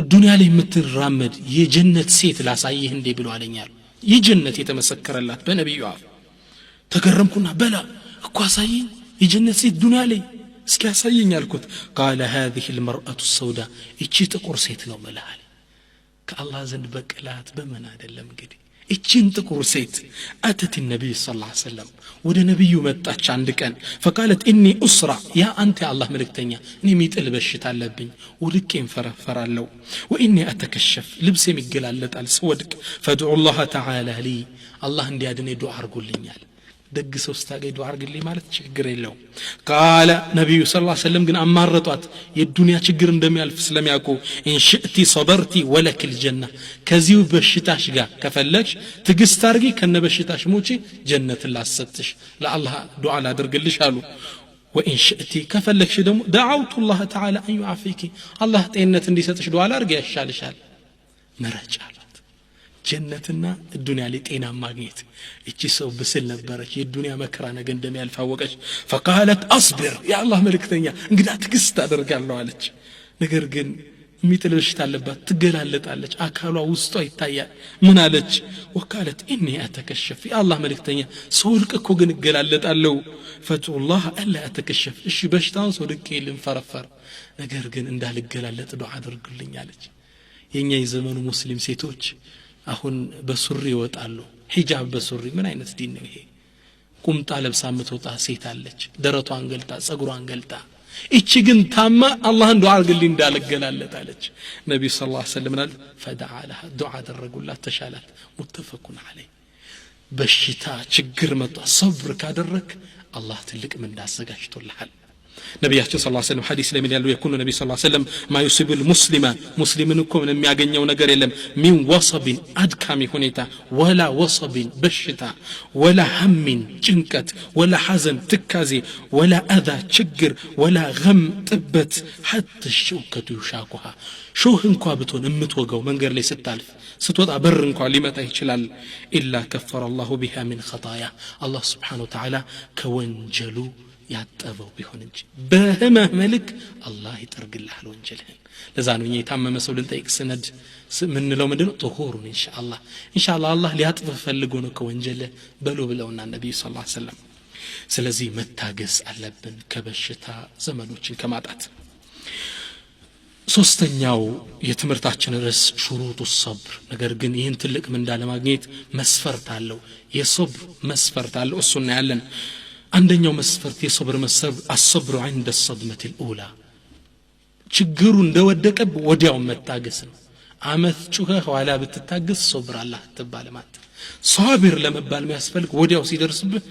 الدنيا ላይ የምትራመድ የጀነት ሴት ላሳይህ እንዴ ብሎ አለኛል የጀነት የተመሰከረላት በነብዩ አፍ ተገረምኩና በላ እኮ አሳይኝ የጀነት ሴት ዱንያ ላይ እስኪ አሳይኝ አልኩት قال هذه المرأة السوداء እቺ ጥቁር ሴት ነው መላል ከአላህ ዘንድ በቀላት በመን አይደለም እንግዲህ እቺን ጥቁር ሴት አተት النبي صلى الله عليه وسلم ወደ ነብዩ መጣች አንድ ቀን فقالت اني اسرع يا انت الله መልእክተኛ እኔ ሚጥል በሽታ አለብኝ ወድቄን ፈረፈራለሁ واني اتكشف ልብሴም ይገላለጣል ስወድቅ فدعوا الله تعالى لي الله እንዲያድኔ ዱዓ አርጉልኛል ደግ ሰው ስታገኝ ዱዓ አርግልኝ ማለት ችግር የለው قال ነብዩ ሰለላሁ ዐለይሂ ወሰለም ግን አማረጧት የዱንያ ችግር እንደሚያልፍ ስለሚያውቁ ان شئتي صبرتي ولك الجنه ከዚሁ በሽታሽ ጋር ከፈለግሽ ትግስት አርጊ ከነበሽታሽ ሞቺ ጀነት ላሰጥሽ ለአላህ ዱዓ ላድርግልሽ አሉ وان شئتي ከፈለግሽ ደግሞ دعوت الله تعالى ان يعافيك الله ጤንነት እንዲሰጥሽ ዱዓ ላርግ ያሻልሻል መረጃ ጀነትና ዱንያ ላይ ጤና ማግኘት እቺ ሰው ብስል ነበረች የዱንያ መከራ ነገ እንደሚያልፋወቀች فقالت اصبر يا الله መልእክተኛ እንግዳ ትግስት አደርጋለሁ አለች ነገር ግን የሚጥልሽ ታለባት ትገላለጣለች አካሏ ውስጧ ይታያል ምን አለች وقالت اني اتكشف يا الله መልእክተኛ ሰውልቅ እኮ ግን እገላለጣለሁ فتو الله الا اتكشف እሺ በሽታውን ሰውልቅ ልንፈረፈር ነገር ግን እንዳልገላለጥ ዱዓ አድርጉልኝ አለች የኛ የዘመኑ ሙስሊም ሴቶች አሁን በሱሪ ይወጣሉ ሂጃብ በሱሪ ምን አይነት ዲን ነው ይሄ ቁምጣ ለብሳ ምትወጣ ሴት አለች ደረቷን ገልጣ ጸጉሯን ገልጣ እቺ ግን ታማ አላህን ዱዓ አርግልኝ እንዳልገላለጣለች ነብዩ ሰለላሁ ዐለይሂ ወሰለም አለ فدعا لها ዱዓ አደረጉላት ተሻላት ሙተፈቁን ዐለይ በሽታ ችግር መጣ ሰብር ካደረክ አላህ ትልቅ ምን እንዳዘጋጅቶልሃል ነብያችን ሰለላሁ ዐለይሂ ወሰለም ሐዲስ ላይ ምን ያለው የኩኑ ነብዩ ሰለላሁ ዐለይሂ ወሰለም ማዩሲቡ المسلم ሙስሊምን እኮ ምን የሚያገኘው ነገር የለም ሚን ወሰብን አድካሚ ሁኔታ ወላ ወሰብን በሽታ ወላ ሐምን ጭንቀት ወላ ሐዘን ትካዜ ወላ አዛ ችግር ወላ ገም ጥበት حتى الشوكة يشاكها ሾህ እንኳን ብትሆን እምትወጋው መንገር ላይ ስታልፍ ስትወጣ በር እንኳን ሊመታ ይችላል إلا كفر الله بها من خطايا الله سبحانه وتعالى ከወንጀሉ ያጠበው ቢሆን እንጂ በህመህ መልክ አላህ ይጠርግልሃል ወንጀልህን ለዛ ነው የታመመ ሰው ልንጠይቅ ስነድ ምን ነው ምንድነው طهورን ኢንሻአላህ አላህ ሊያጥብ ፈልጎ ነው ከወንጀል በሉ ብለውና ነብዩ ሰለላሁ ዐለይሂ ወሰለም ስለዚህ መታገስ አለብን ከበሽታ ዘመኖችን ከማጣት ሶስተኛው የትምርታችን ርዕስ شروط الصبر ነገር ግን ይህን ትልቅ ምን እንዳለማግኘት መስፈርት አለው የሶብር መስፈርት አለው እሱና ያለን አንደኛው መስፈርት የሶብር መስፈርት الصبر عند الصدمة الأولى ችግሩ እንደወደቀብ ወዲያው መታገስ ነው አመት ጩኸ ኋላ ብትታገስ ሶብር አላህ ተባለ ማለት ሷቢር ለመባል የሚያስፈልግ ወዲያው ሲደርስብህ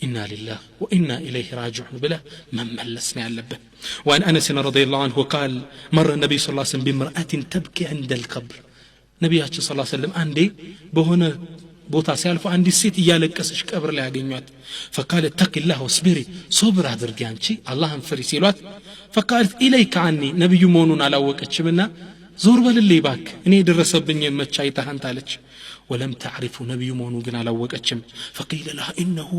إنا لله وإنا إليه راجعون بلا مملسنا ያለበት وعن أنس رضي الله عنه قال مر النبي صلى الله عليه وسلم بامرأة تبكي عند القبر ነብያችን صلى الله عليه وسلم አንዴ በሆነ ቦታ ሲያልፉ አንዲት ሴት እያለቀሰች ቀብር ላይ ያገኟት فقالت اتق الله واصبري صبر አድርጊ አንቺ አላህን ፍሪ ሲሏት فقالت اليك عني ነብዩ መሆኑን አላወቀችምና ዞር በልልኝ ባክ እኔ ደረሰብኝ መቻይታህን ታለች ولم تعرف نبي مونو ግን አላወቀችም فقيل لها انه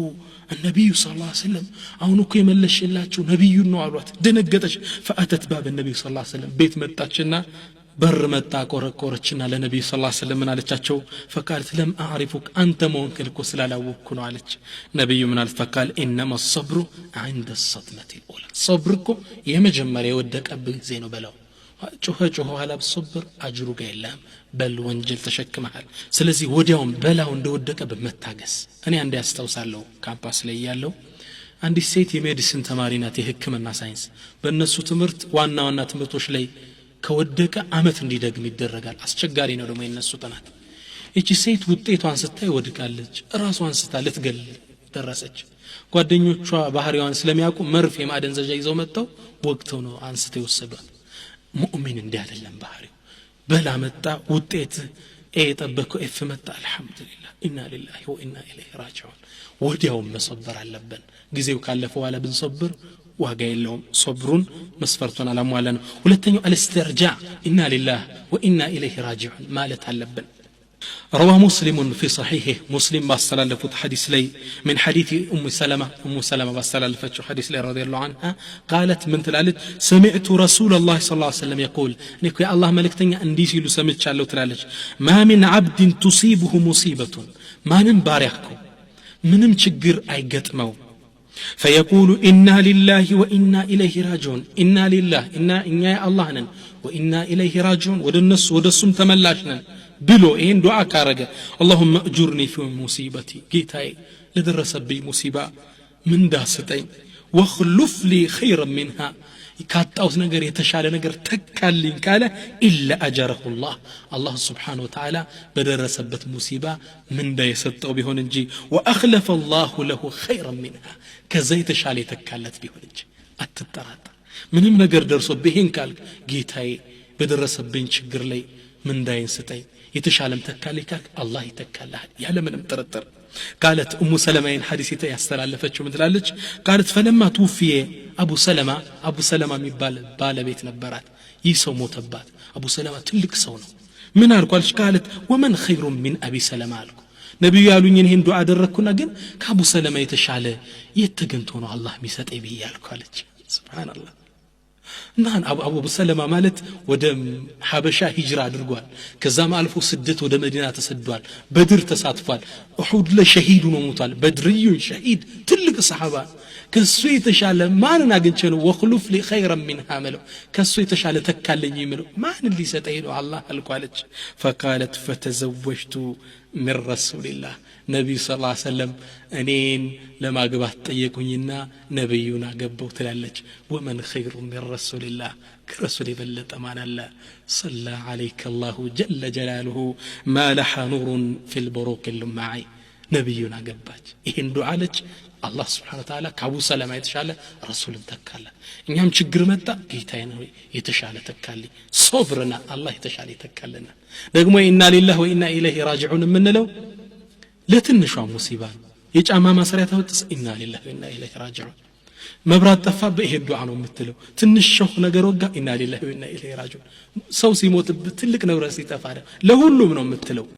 النبي صلى الله عليه وسلم አሁን እኮ የመለሽላችሁ ነብዩ ነው አሏት ደነገጠች فاتت باب النبي صلى الله عليه وسلم ቤት መጣችና በር መጣ ቆረቆረችና ለነብዩ ሰለላሁ ዐለይሂ ወሰለም አለቻቸው فقالت لم اعرفك انت مونكل እኮ ስላላወቅኩ ነው አለች ነብዩ ምን አለ فقال انما الصبر عند الصدمة الاولى صبر እኮ የመጀመሪያ የወደቀብህ ጊዜ ነው በለው ጮኸ ኋላ በሶብር አጅሩ ጋይላም በል ወንጀል ተሸክመሃል ስለዚህ ወዲያውም በላው እንደወደቀ በመታገስ እኔ አንዴ ያስታውሳለሁ ካምፓስ ላይ ያለው አንዲት ሴት የሜዲሲን ተማሪ ናት የህክምና ሳይንስ በእነሱ ትምህርት ዋና ትምህርቶች ላይ ከወደቀ አመት እንዲደግም ይደረጋል አስቸጋሪ ነው ደግሞ የነሱ ጥናት እቺ ሴት ውጤቷን ስታይ ወድቃለች ራሷን ስታ ልትገል ደረሰች ጓደኞቿ ባህሪዋን ስለሚያውቁ መርፌ ማደንዘዣ ይዘው መጣው ወቅተው ነው አንስተው ወሰዷት ሙእሚን እንዲህ አይደለም ባህሪው በላ መጣ ውጤት ጠበቀው እፍ መጣ አልহামዱሊላህ ኢና ሊላሂ ወኢና ኢለይሂ ራጂዑን ወዲያው መሰበር አለብን ጊዜው ካለፈ በኋላ ብንሰብር ዋጋ የለውም ሶብሩን መስፈርቱን አላሟላን ሁለተኛው አልስተርጃ ኢና ሊላሂ ወኢና ኢለይሂ ራጂዑን ማለት አለብን روى مسلم في صحيحه مسلم باستلفت حديث لي من حديث ام سلمة باستلفت حديث لي رضي الله عنها قالت من تلالت سمعت رسول الله صلى الله عليه وسلم يقول نيكو يا الله ملكتنيا اندي سيلو سمعتشالو تلالج ما من عبد تصيبه مصيبه ما نم باريخكو منم ችግር አይገጥመው فيقول إنا لله وإنا إليه راجعون إنا لله إنا الله نن وإنا إليه راجعون ودنس ودسم تملاشنا بلو إن دعاء كارجة اللهم أجرني في مصيبتي جيتاي لدرسبي مصيبة من داستين واخلف لي خيرا منها كاتاوس ነገር የተሻለ ነገር ተካልኝ ካለ ኢላ አጀረሁ አላህ ስብሓነሁ ወተዓላ በደረሰበት ሙሲባ ምንዳ የሰጠው ቢሆን እንጂ ወአኽለፈ አላሁ ለሁ ኸይረን ሚንሃ ከዛ የተሻለ የተካለት ቢሆን እንጂ አትጠራጠር ምንም ነገር ደርሶብህ ይሄን ካልክ ጌታዬ በደረሰብኝ ችግር ላይ ምንዳዬን ስጠኝ የተሻለም ተካልኝ ካልክ አላህ ይተካልሃል ያለ ምንም ጥርጥር قالت ام سلمة حديثه ያስተላለፈችው ምን ትላለች قالت فلما توفي ابو سلمة የሚባል ባለቤት ነበራት ይህ ሰው ሞተባት አቡ ሰለማ ትልቅ ሰው ነው ምን አልኳልሽ قالت ومن خير من ابي سلمة አልኩ ነብዩ ያሉኝ ይሄን ዱዓ አደረኩና ግን ከአቡ ሰለማ የተሻለ የተገንቶ ነው አላህ የሚሰጠኝ ብያልኳለች ሱብሃንአላህ ናን አቡ ሰለማ ማለት ወደ ሐበሻ ሂጅራ አድርጓል ከዛም አልፎ ስደት ወደ መዲና ተሰዷል በድር ተሳትፏል ኡሁድ ለሸሂድ ነው ሞቷል በድርዩ ሸሂድ ትልቅ ሰሃባ ከሱ የተሻለ ማንን አግኝቼ ነው ወخلف لي خيرا منها ملو ከሱ የተሻለ ተካለኝ ይምለው ማን ሊሰጠኝ ነው አላህ አልኳለች فقالت فتزوجت من رسول الله ነብዩ ሰለላሁ ዐለይሂ ወሰለም እኔን ለማግባት ጠየቁኝና ነብዩን አገባው ትላለች ومن خير من رسول الله كرسول يبلط ማን አለ صلى عليك الله جل جلاله ما لح نور في البروق اللمعي ነብዩን አገባች ይሄን ዱዓ አለች አላህ Subhanahu Wa Ta'ala ከአቡ ሰለማ የተሻለ ረሱልን ተካለ እኛም ችግር መጣ ጌታዬ ነው የተሻለ ተካልኝ ሶብርና አላህ የተሻለ ተካለና ደግሞ ኢና ሊላሂ ወኢና ኢለይሂ ራጂዑን ምንለው ለትንሿ ሙሲባ የጫማ ማሰሪያ ተወጥስ ኢና ሊላሂ ወኢና ኢለይሂ ራጂዑን መብራት ጠፋ በይሄ ዱዓ ነው የምትለው ትንሽ ነገር ወጋ ኢና ሊላሂ ወኢና ኢለይሂ ራጂዑን ሰው ሲሞት ትልቅ ንብረት ሲጠፋ ለሁሉም ነው የምትለው